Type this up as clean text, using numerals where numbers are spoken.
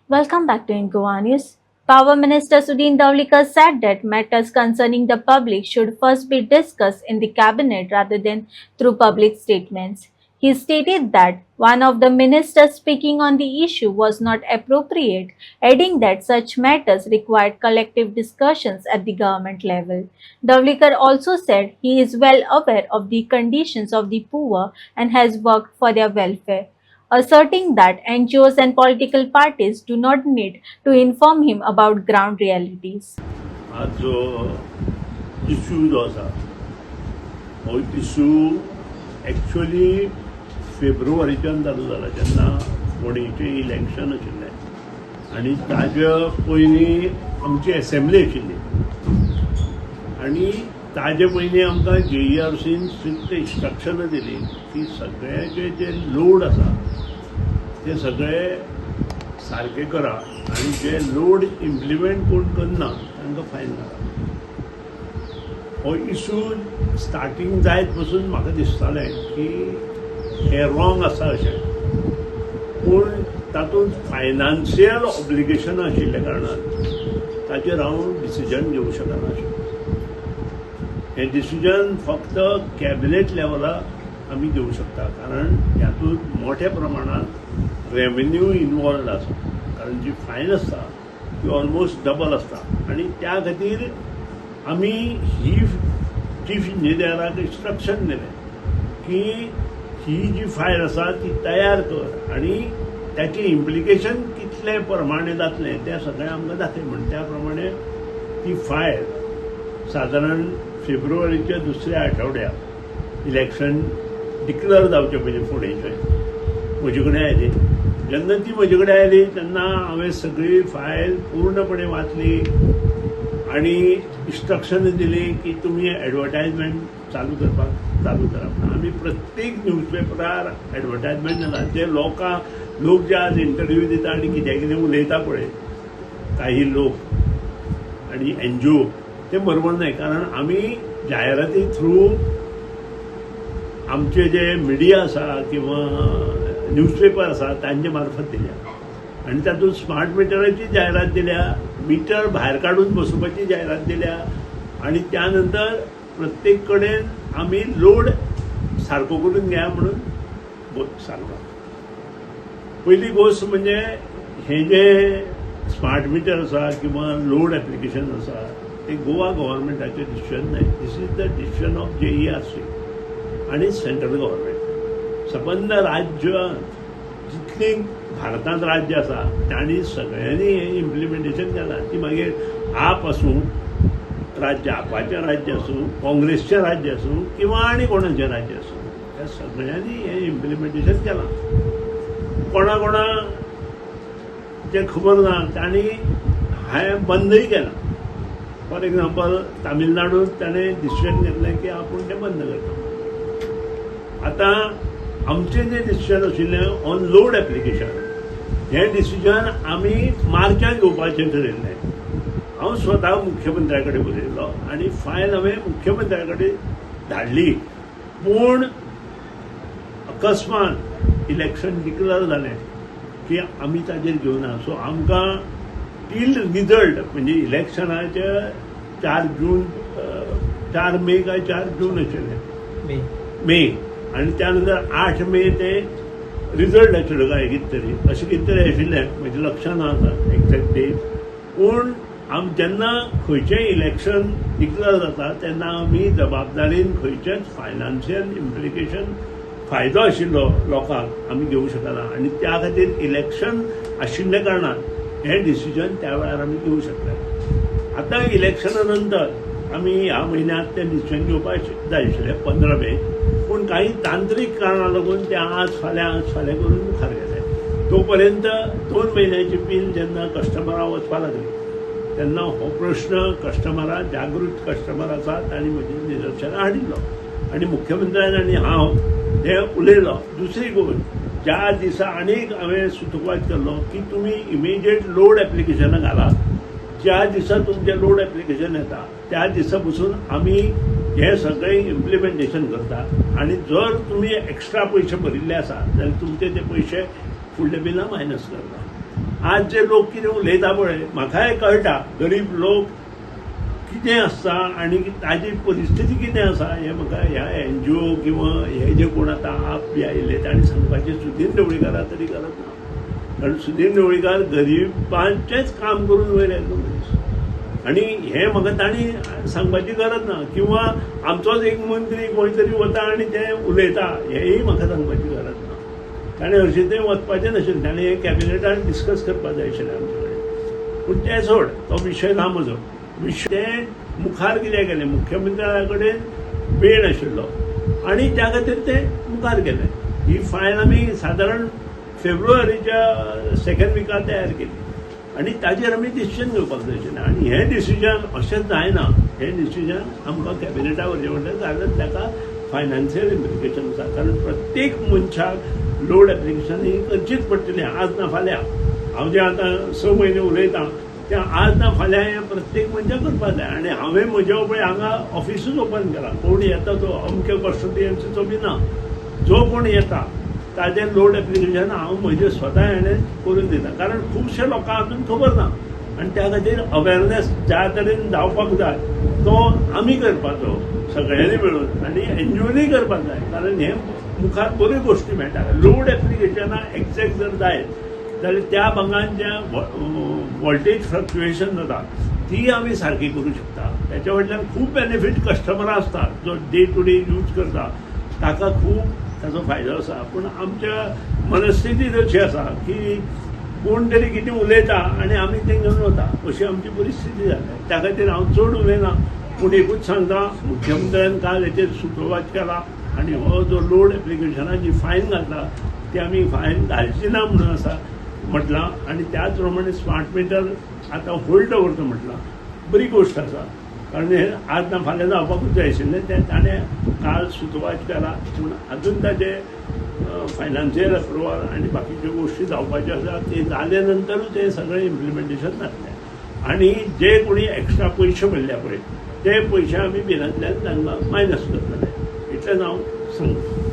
Welcome back to Ingoa News. Power Minister Sudin Davlikar said that matters concerning the public should first be discussed in the cabinet rather than through public statements. He stated that one of the ministers speaking on the issue was not appropriate, adding that such matters required collective discussions at the government level. Davlikar also said he is well aware of the conditions of the poor and has worked for their welfare, asserting that NGOs and political parties do not need to inform him about ground realities. आज जो issue जो आसा हो issue actually फेब्रुवारीच्यान चालू जाला जेन्ना फोंडेंचें election आशिल्लें आनी ताज्या पयलीं आमची असेंब्ली आशिल्ली आनी ताजे पयलीं आमकां JERCन स्ट्रिक्ट इंस्ट्रक्शनां दिली की सगळे जे लोड आसा ते सगळे सारके करा आणि जे लोड इम्प्लिमेंट कोण करना तांकां फायन घाला. हो इश्यू स्टार्टींग जायत पासून म्हाका दिसतालें की हे रॉंग आसा अशें, पूण तातूंत फायनान्शियल ऑब्लिगेशन आशिल्ल्या कारणान ताचेर हांव डिसिजन घेवंक शकनाशिल्लो. हें डिसिजन फक्त कॅबिनेट लेवलार आमी घेवंक शकता, कारण ह्यातूंत मोठ्या प्रमाणात रेव्हेन्यू इनवॉल्ड आसा. कारण जी फायन आसता ती ऑलमोस्ट डबल आसता आनी त्या खातीर आमी ही चीफ इंजिनियराक इंस्ट्रक्शन दिलें की ही जी फायल आसा ती तयार कर आनी त्याचे इम्प्लिकेशन कितले प्रमाणे जातले ते सगळें आमकां दाखय म्हण. त्या प्रमाणे ती फायल सादारण फेब्रुवारीच्या दुसऱ्या आठवड्याक इलेक्शन डिक्लेअर जावचे पयलीं फुडेंचें म्हजे कडेन आयली. जेन्ना ती म्हजे कडेन आयली तेन्ना हांवें सगळी फायल पूर्णपणे वाचली आनी इंस्ट्रक्शन दिली की तुमी एडवर्टायजमेंट चालू करपाक चालू करप ना. आमी प्रत्येक न्यूजपेपरार एडवर्टायजमेंट घाला. जे लोक जे आज इंटरव्यू दिता आनी कितें कितें उलयता पळय काही लोक आनी NGO ते बरोबर न्हय. कारण आमी जायराती थ्रू आमचे जे मिडिया आसा किंवा न्यूजपेपर आसा तांचे मार्फत दिल्या आनी तातूंत स्मार्ट मिटराची जायरात दिल्या, मिटर भायर काडून बसोवपाची जायरात दिल्या आनी त्या नंतर प्रत्येक कडेन आमी लोड सारको करून घेया म्हणून सांगला. पयली गोष्ट म्हणजे हे जे स्मार्ट मिटर आसा किंवा लोड एप्लिकेशन आसा ते गोवा गव्हर्नमेंटाचें डिसिजन न्हय. This is the decision of JERC आनी सेंट्रल गव्हर्नमेंट. सबंद राज्य जितली भारतांत राज्य आसा तांणी सगळ्यांनी हें इम्प्लिमेंटेशन केलां. ती मागीर आप आसूं, राज्य आपाचें राज्य आसूं, काँग्रेसचें राज्य आसूं किंवा आनी कोणाचें राज्य आसूं, त्या सगळ्यांनी हें इम्प्लिमेंटेशन केलां. कोणा जें खबर ना तांणी हें बंदय केलां. फॉर एग्जाम्पल तामिळनाडूंत ताणें डिसिजन घेतलें की आपूण तें बंद करता. आतां आमचें जें डिसिजन आशिल्लें ऑन लोड एप्लिकेशन हें डिसिजन आमी मार्चांत घेवपाचें ठरयिल्लें. हांव स्वता मुख्यमंत्र्या कडेन उलयलो आनी फायल हांवें मुख्यमंत्र्या कडेन धाडली. पूण अकस्मात इलेक्शन डिक्लेअर जालें की आमी ताजेर घेवना. सो आमकां टील रिजल्ट म्हणजे इलेक्शनाचे 4 मे काय 4 जून आशिल्लें मे आनी त्या नंतर 8 मे ते रिजल्ट आशिल्लो काय कितें तरी अशें कितें तरी आशिल्लें. म्हजें लक्षांत ना आतां एक्झॅक्ट डेट. पूण जेन्ना खंयचेंय इलेक्शन डिक्लेअर जाता तेन्ना आमी जबाबदारीन खंयचेच फायनान्शियल इम्प्लिकेशन फायदो आशिल्लो लोकांक आमी घेवंक शकना आनी त्या खातीर इलेक्शन आशिल्ल्या कारणान हें डिसिजन त्या वेळार आमी घेवंक शकता. आतां इलेक्शना नंतर आमी ह्या म्हयन्यांत तें डिसिजन घेवपाक जाय आशिल्लें 15 मे. पूण काही तांत्रीक कारणां लागून ते आज फाल्यां करून मुखार गेले. तो पर्यंत 2 म्हयन्याची बील जेन्ना कस्टमरां वचपाक लागली तेन्ना हो प्रश्न कस्टमरां जागृत कस्टमर आसात आनी म्हजें निदर्शनां हाडिल्लो आनी मुख्यमंत्र्यान आनी हांव ते उलयलो. दुसरी गोष्ट ज्या दिसा आनीक हांवें सुतोवाद केल्लो की तुमी इमिजिएट लोड एप्लिकेशनां घालात. ज्या दिसा तुमचें लोड एप्लिकेशन येता त्या दिसा पसून आमी हे सगळें इम्प्लिमेंटेशन करता आनी जर तुमी एक्स्ट्रा पयशे भरिल्ले आसा जाल्यार तुमचे ते पयशे फुडल्या बिलां मायनस करता. आज जे लोक कितें उलयता पळय म्हाकाय कळटा गरीब लोक कितें आसता आनी ताजी परिस्थिती कितें आसा हें म्हाका ह्या NGO किंवा हे जे कोण आतां आप बी आयिल्ले तांणी सांगपाचें सुदीन ढवळीकारा तरी गरज ना. कारण सुदीन ढवळीकार गरिबांचेंच काम करून वयर आयिल्लो मनीस आनी हें म्हाका तांणी सांगपाची गरज ना किंवा आमचोच एक मंत्री खंय तरी वता आनी तें उलयता हेंय म्हाका सांगपाची गरज ना. ताणें हरशीं थंय वचपाचें नाशिल्लें ताणें हें कॅबिनेटान डिस्कस करपाक जाय आशिल्लें आमचे कडेन. पूण तें सोड तो विशय ना म्हजो. विशय तें मुखार कितें केलें मुख्यमंत्र्या कडेन वेळ नाशिल्लो आनी त्या खातीर तें मुखार केलें. ही फायल आमी सादारण फेब्रुवारीच्या सेकंड विकांत तयार केली आनी ताजेर आमी डिसिजन घेवपाक जाय आशिल्लें. आनी हें डिसिजन अशें जायना. हें डिसिजन आमकां कॅबिनेटा व्हरचें पडटलें कारण ताका फायनान्शियल इम्प्लिकेशन आसा. कारण प्रत्येक मनशाक लोड एप्लिकेशन ही करचीच पडटली आज ना फाल्यां. हांव जें आतां 6 म्हयने उलयतां तें आज ना फाल्यां हें प्रत्येक मनशाक करपाक जाय. आनी हांवें म्हज्या पळय हांगा ऑफिसूच ओपन केलां. कोण येता तो अमके कॉन्स्टिट्युएन्सीचो बी ना. जो कोण येता ताजें लोड एप्लिकेशन हांव म्हजें स्वता हेणें करून दिता. कारण खुबशे लोकांक अजून खबर ना आनी त्या खातीर अवेरनेस ज्या तरेन जावपाक जाय तो आमी करपाचो सगळ्यांनी मेळून आनी NGOनी करपाक जाय. कारण हें मुखार बऱ्यो गोश्टी मेळटा. लोड एप्लिकेशनां एक्झॅक्ट जर जायत जाल्यार त्या भागांत जे वोल्टेज फ्लक्च्युएशन जाता ती आमी सारकी करूं शकता. त्याच्या वयल्यान खूब बेनिफीट कस्टमरां आसतात जो डे टू डे यूज करता ताका खूब ताचो फायदो आसा. पूण आमच्या मनस्थितीत अशी आसा की कोण तरी कितें उलयता आनी आमी तें घेवन वता अशी आमची परिस्थिती जाल्या. त्या खातीर हांव चड उलयना पूण एकूच सांगता मुख्यमंत्र्यान काल हेचेर सुतोवाच केला आनी हो जो लोड एप्लिकेशनाची फायन घातला ती आमी फायन घालची ना म्हणून आसा म्हटलां. आनी त्याच प्रमाणे स्मार्ट मिटर आतां होल्ड दवरता म्हटलां. बरी गोश्ट आसा कारण हें आज ना फाल्यां जावपाकूच जाय आशिल्लें. तें ताणें काल सुतोवाच केला पूण अजून ताचें फायनान्शियल अप्रुवल आनी बाकीच्यो गोश्टी जावपाच्यो आसा ते जाले नंतरूच हें सगळें इम्प्लिमेंटेशन जातलें. आनी जे कोणी एक्स्ट्रा पयशे म्हणल्या पळय ते पयशे आमी बिलांतल्यान तांकां मायनस करतले इतलें हांव सांगता.